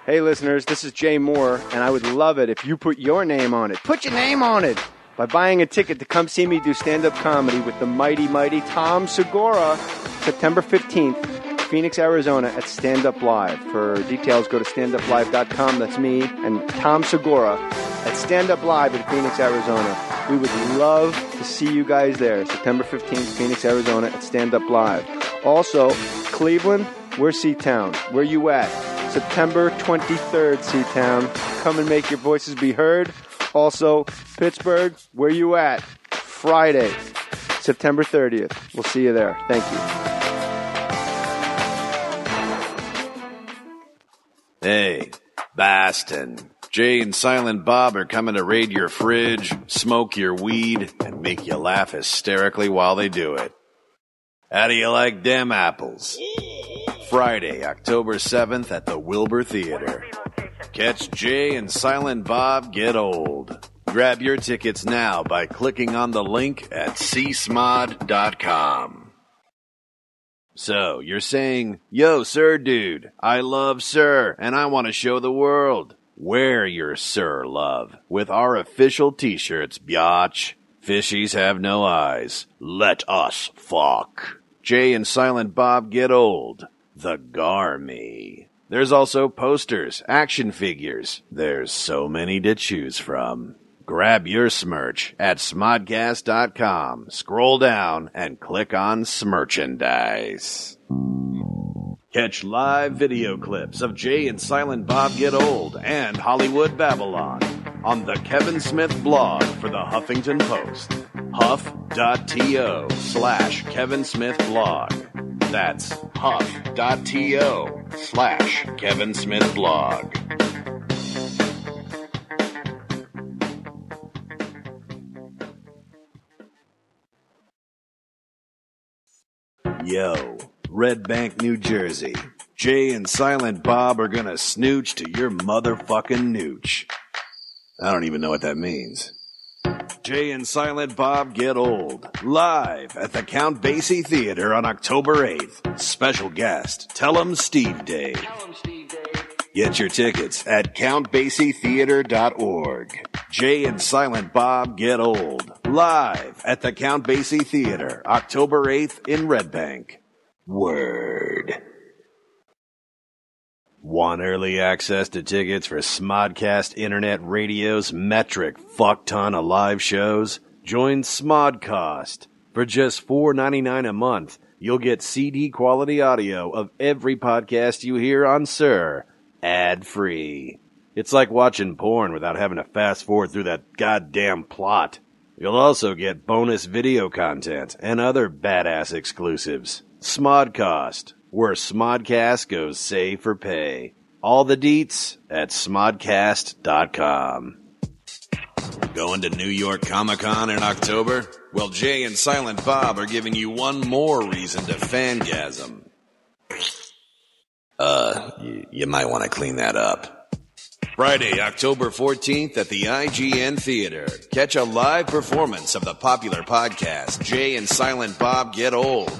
Hey listeners, this is Jay Mohr, and I would love it if you put your name on it. Put your name on it by buying a ticket to come see me do stand-up comedy with the mighty, mighty Tom Segura, September 15th, Phoenix, Arizona at Stand Up Live. For details, go to standuplive.com. That's me and Tom Segura at Stand Up Live in Phoenix, Arizona. We would love to see you guys there. September 15th, Phoenix, Arizona at Stand Up Live. Also, Cleveland, we're C-Town. Where you at? September 23rd, C-Town. Come and make your voices be heard. Also, Pittsburgh, where you at? Friday, September 30th. We'll see you there. Thank you. Hey, Boston. Jay and Silent Bob are coming to raid your fridge, smoke your weed, and make you laugh hysterically while they do it. How do you like them apples? Friday, October 7th at the Wilbur Theater. Catch Jay and Silent Bob Get Old. Grab your tickets now by clicking on the link at csmod.com. So, you're saying, yo, sir dude, I love sir, and I want to show the world. Wear your sir love with our official t-shirts, biatch. Fishies have no eyes. Let us fuck. Jay and Silent Bob Get Old. The Garmy. There's also posters, action figures. There's so many to choose from. Grab your smerch at smodcast.com. Scroll down and click on Smerchandise. Catch live video clips of Jay and Silent Bob Get Old and Hollywood Babylon on the Kevin Smith blog for the Huffington Post. huff.to/Kevin Smith blog. That's huff.to/Kevin Smith blog. Yo, Red Bank, New Jersey. Jay and Silent Bob are gonna snooch to your motherfucking nooch. I don't even know what that means. Jay and Silent Bob Get Old. Live at the Count Basie Theater on October 8th. Special guest, Tell 'em Steve Dave. Get your tickets at countbasietheater.org. Jay and Silent Bob Get Old. Live at the Count Basie Theater, October 8th in Red Bank. Word. Want early access to tickets for Smodcast Internet Radio's metric fuck-ton of live shows? Join Smodcast. For just $4.99 a month, you'll get CD-quality audio of every podcast you hear on Sir, ad-free. It's like watching porn without having to fast-forward through that goddamn plot. You'll also get bonus video content and other badass exclusives. Smodcast, where Smodcast goes save for pay. All the deets at smodcast.com. Going to New York Comic-Con in October? Well, Jay and Silent Bob are giving you one more reason to fangasm. You might want to clean that up. Friday, October 14th at the IGN Theater. Catch a live performance of the popular podcast, Jay and Silent Bob Get Old.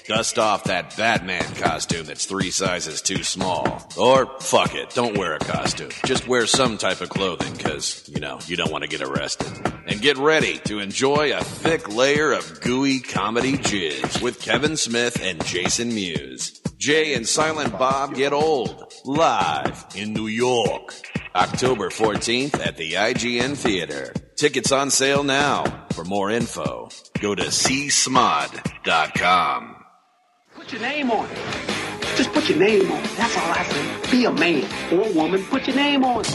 Dust off that Batman costume that's 3 sizes too small. Or, fuck it, don't wear a costume. Just wear some type of clothing, because, you don't want to get arrested. And get ready to enjoy a thick layer of gooey comedy jizz with Kevin Smith and Jason Mewes. Jay and Silent Bob Get Old, live in New York. October 14th at the IGN Theater. Tickets on sale now. For more info, go to csmod.com. Put your name on it. Just put your name on it. That's all I say. Be a man or a woman. Put your name on it.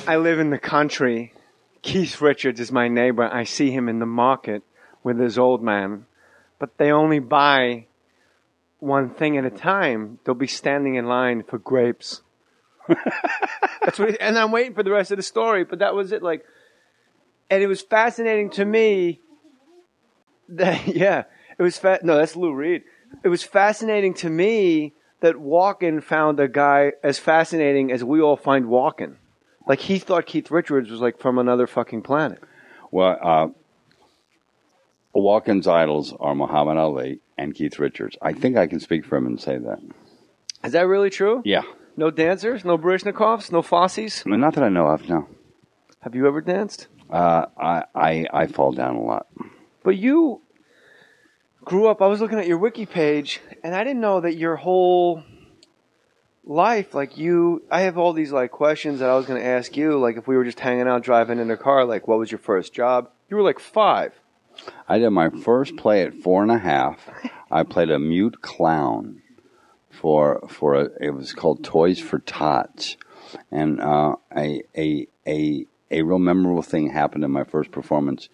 I live in the country. Keith Richards is my neighbor. I see him in the market with his old man. But they only buy one thing at a time. They'll be standing in line for grapes. That's what. And I'm waiting for the rest of the story, but that was it. Like, and it was fascinating to me. That it was. No, that's Lou Reed. It was fascinating to me that Walken found a guy as fascinating as we all find Walken. Like, he thought Keith Richards was like from another fucking planet. Well, Walken's idols are Muhammad Ali and Keith Richards. I think I can speak for him and say that. Is that really true? Yeah. No dancers? No Baryshnikovs? No Fossies? Not that I know of, no. Have you ever danced? I fall down a lot. But you grew up, I was looking at your wiki page, and I didn't know that your whole life, like I have all these like questions that I was going to ask you, like if we were just hanging out driving in a car, like what was your first job? You were like 5. I did my first play at 4.5. I played a mute clown it was called Toys for Tots. And a real memorable thing happened in my first performance.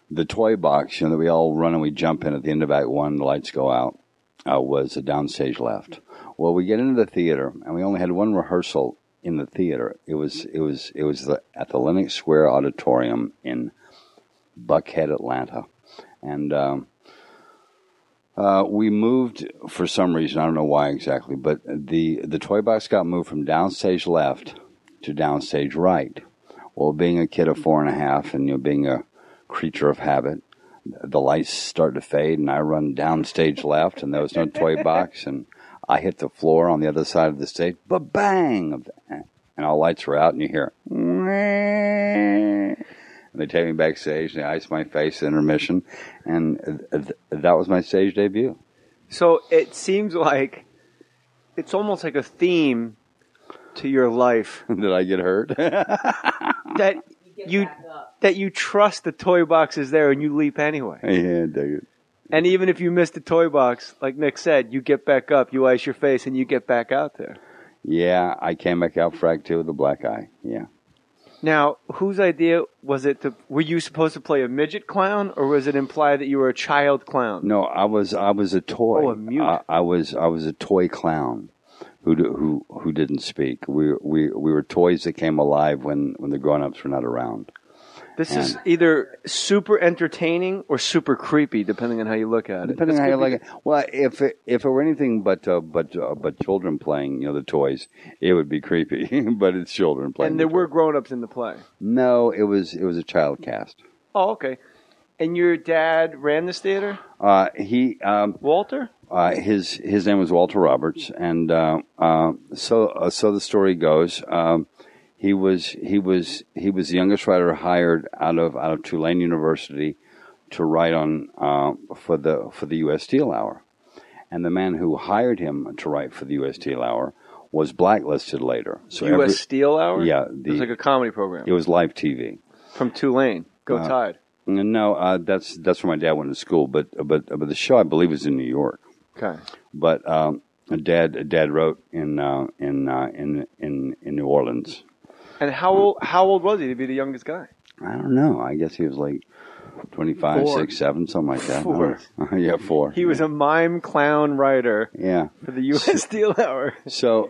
The toy box, that we all run and we jump in at the end of Act 1, the lights go out, was a downstage left. Well, we get into the theater, and we only had one rehearsal in the theater. It was at the Lenox Square Auditorium in Buckhead, Atlanta. And we moved for some reason, I don't know why exactly, but the toy box got moved from downstage left to downstage right. Well, being a kid of 4.5 and being a creature of habit, the lights start to fade, and I run downstage left, and there was no toy box, and I hit the floor on the other side of the stage, ba-bang, and all lights were out, and you hear, and they take me backstage, and they ice my face, intermission, and that was my stage debut. So it seems like it's almost like a theme to your life. Did I get hurt? that you trust the toy box is there and you leap anyway. Yeah, dig it. And even if you miss the toy box, like Nick said, you get back up, you ice your face, and you get back out there. Yeah, I came back out for Act 2 with a black eye. Yeah. Now, whose idea was it were you supposed to play a midget clown, or was it implied that you were a child clown? No, I was a toy. Oh, a mute. I was a toy clown who didn't speak. We were toys that came alive when the grown-ups were not around. This is either super entertaining or super creepy, depending on how you look at it. Depending on how you like it. Well, if it were anything but children playing, the toys, it would be creepy. But it's children playing. And there were grown-ups in the play. No, it was a child cast. Oh, okay. And your dad ran this theater? Walter. His name was Walter Roberts, and so the story goes. He was the youngest writer hired out of Tulane University to write on for the U.S. Steel Hour, and the man who hired him to write for the U.S. Steel Hour was blacklisted later. So U.S. Steel Hour? Yeah, it was like a comedy program. It was live TV from Tulane. Go Tide. No, that's where my dad went to school, but the show I believe was in New York. Okay, but Dad wrote in New Orleans. And how old was he to be the youngest guy? I don't know. I guess he was like 25, 4. 6, 7, something like that. 4. Yeah, 4. He was a mime clown writer. Yeah. For the U.S. Steel Hour. So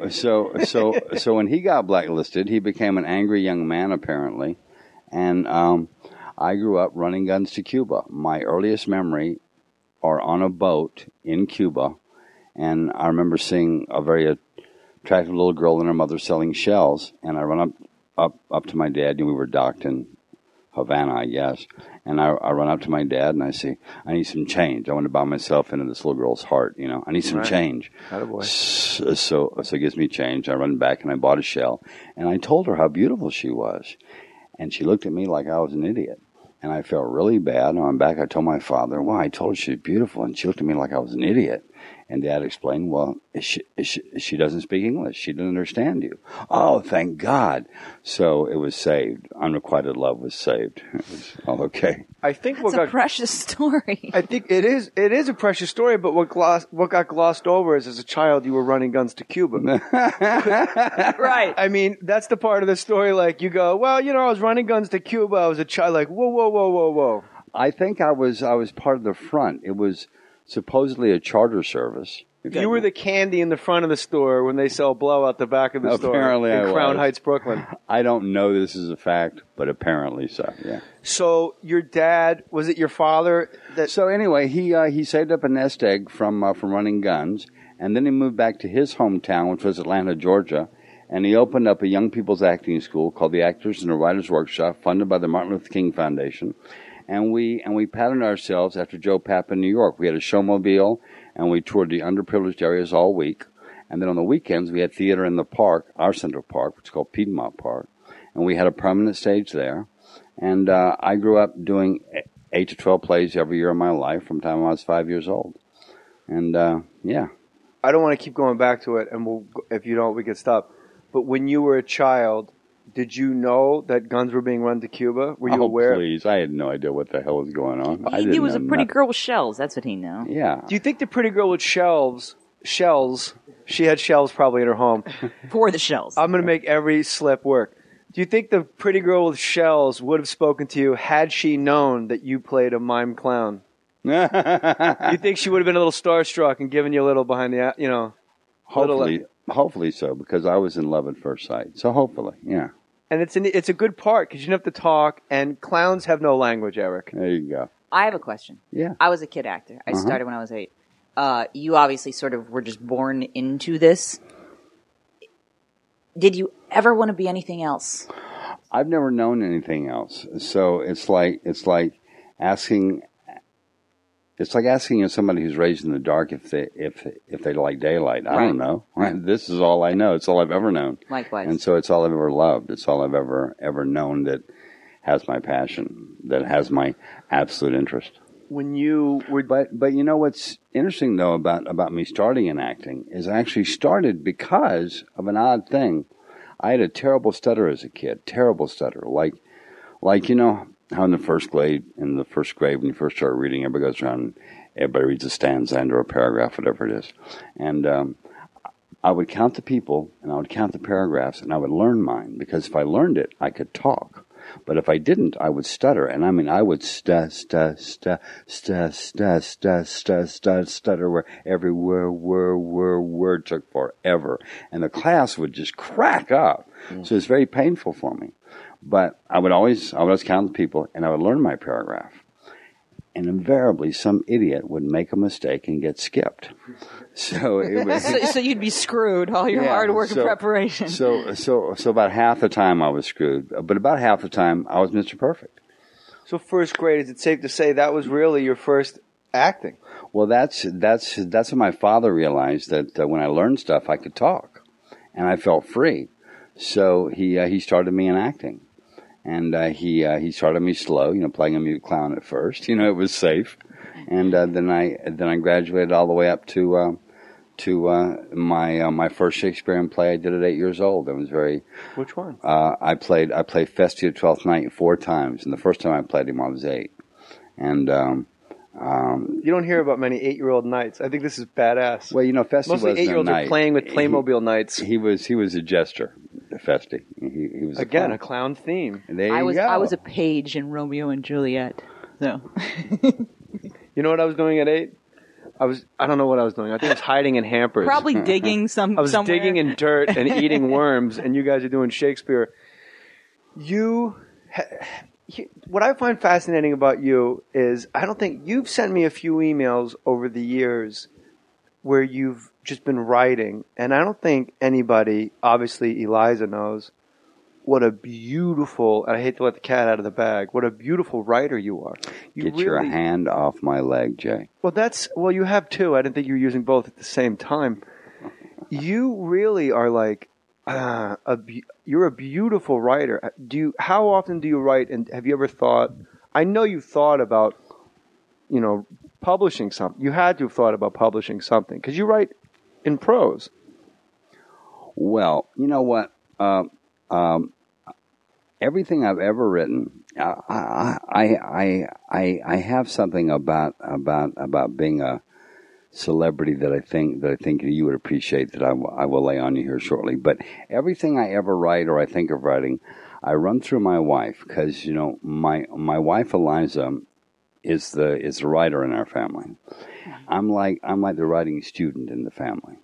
when he got blacklisted, he became an angry young man apparently, and I grew up running guns to Cuba. My earliest memory are on a boat in Cuba, and I remember seeing a very attractive little girl and her mother selling shells, and I run up to my dad, and we were docked in Havana, I guess, and I run up to my dad, and I say, I need some change. I want to buy myself into this little girl's heart, I need some change. Attaboy. So he gives me change. I run back, and I bought a shell, and I told her how beautiful she was, and she looked at me like I was an idiot. And I felt really bad. And I'm back. I told my father, well, I told her she was beautiful. And she looked at me like I was an idiot. And Dad explained, well, she doesn't speak English. She didn't understand you. Oh, thank God. So it was saved. Unrequited love was saved. It was all okay. I think That's a precious story. I think it is a precious story, but what got glossed over is as a child you were running guns to Cuba. Right. I mean, that's the part of the story, like you go, well, I was running guns to Cuba. I was a child, like, whoa. I think I was part of the front. It was supposedly a charter service. You were the candy in the front of the store when they sell blow out the back of the Apparently store in I Crown was. Heights, Brooklyn. I don't know this is a fact, but apparently so. Yeah. So your dad, was it your father that? So anyway, he saved up a nest egg from running guns, and then he moved back to his hometown, which was Atlanta, Georgia, and he opened up a young people's acting school called the Actors and the Writers Workshop, funded by the Martin Luther King Foundation. And we patterned ourselves after Joe Papp in New York. We had a showmobile, and we toured the underprivileged areas all week. And then on the weekends, we had theater in the park, our Central Park, which is called Piedmont Park. And we had a permanent stage there. And I grew up doing 8 to 12 plays every year of my life from the time I was 5 years old. And, yeah. I don't want to keep going back to it, and if you don't, we can stop. But when you were a child, did you know that guns were being run to Cuba? Were you aware? Please. I had no idea what the hell was going on. He was a pretty girl with shells. That's what he knew. Yeah. Do you think the pretty girl with shells, she had shells probably in her home. For the shells. I'm going to make every slip work. Do you think the pretty girl with shells would have spoken to you had she known that you played a mime clown? You think she would have been a little starstruck and given you a little behind the, Hopefully so, because I was in love at first sight. So hopefully, yeah. And it's a good part because you don't have to talk, and clowns have no language, Eric. There you go. I have a question. Yeah. I was a kid actor. I started when I was 8. You obviously sort of were just born into this. Did you ever want to be anything else? I've never known anything else. So it's like asking somebody who's raised in the dark if they like daylight. I don't know. This is all I know. It's all I've ever known. Likewise. And so it's all I've ever loved. It's all I've ever known that has my passion, that has my absolute interest. When you were, but you know what's interesting though about me starting in acting is I actually started because of an odd thing. I had a terrible stutter as a kid. Terrible stutter. Like you know. How in the first grade, when you first start reading, everybody goes around and everybody reads a stanza or a paragraph, whatever it is. And I would count the people, and I would count the paragraphs, and I would learn mine, because if I learned it, I could talk. But if I didn't, I would stutter. And I mean, I would stutter where every word took forever. And the class would just crack up. So it's very painful for me. But I would always count the people, and I would learn my paragraph. And invariably, some idiot would make a mistake and get skipped. So it was, so you'd be screwed, all your hard work and preparation. So about half the time I was screwed, but about half the time I was Mr. Perfect. So first grade, is it safe to say that was really your first acting? Well, that's when my father realized that when I learned stuff, I could talk, and I felt free. So he started me in acting. And he started me slow, playing a mute clown at first. It was safe, and then I graduated all the way up to my first Shakespearean play I did at 8 years old. I was very. Which one? I played Festy of Twelfth Night 4 times, and the first time I played him I was 8, and. You don't hear about many 8-year-old knights. I think this is badass. Well, Festy mostly wasn't 8-year-olds a knight. are playing with Playmobil knights. He was a jester, Festy. He was a clown theme. There I you go. was a page in Romeo and Juliet. So. You know what I was doing at 8? I don't know what I was doing. I think I was hiding in hampers. Probably digging somewhere. I was digging in dirt and eating worms, and you guys are doing Shakespeare. What I find fascinating about you is I don't think you've sent me a few emails over the years where you've just been writing, and I don't think anybody, obviously Eliza knows, what a beautiful, and I hate to let the cat out of the bag, what a beautiful writer you are. Get your hand off my leg, Jay. Well, you have two. I didn't think you were using both at the same time. You really are like, you're a beautiful writer. How often do you write, and have you ever thought, I know you thought about, publishing something. You had to have thought about publishing something, because you write in prose. Well, you know what? Everything I've ever written, I have something about being a celebrity that I think you would appreciate that I will lay on you here shortly. But everything I ever write or I think of writing, I run through my wife, because my wife Eliza is the writer in our family. I'm like the writing student in the family.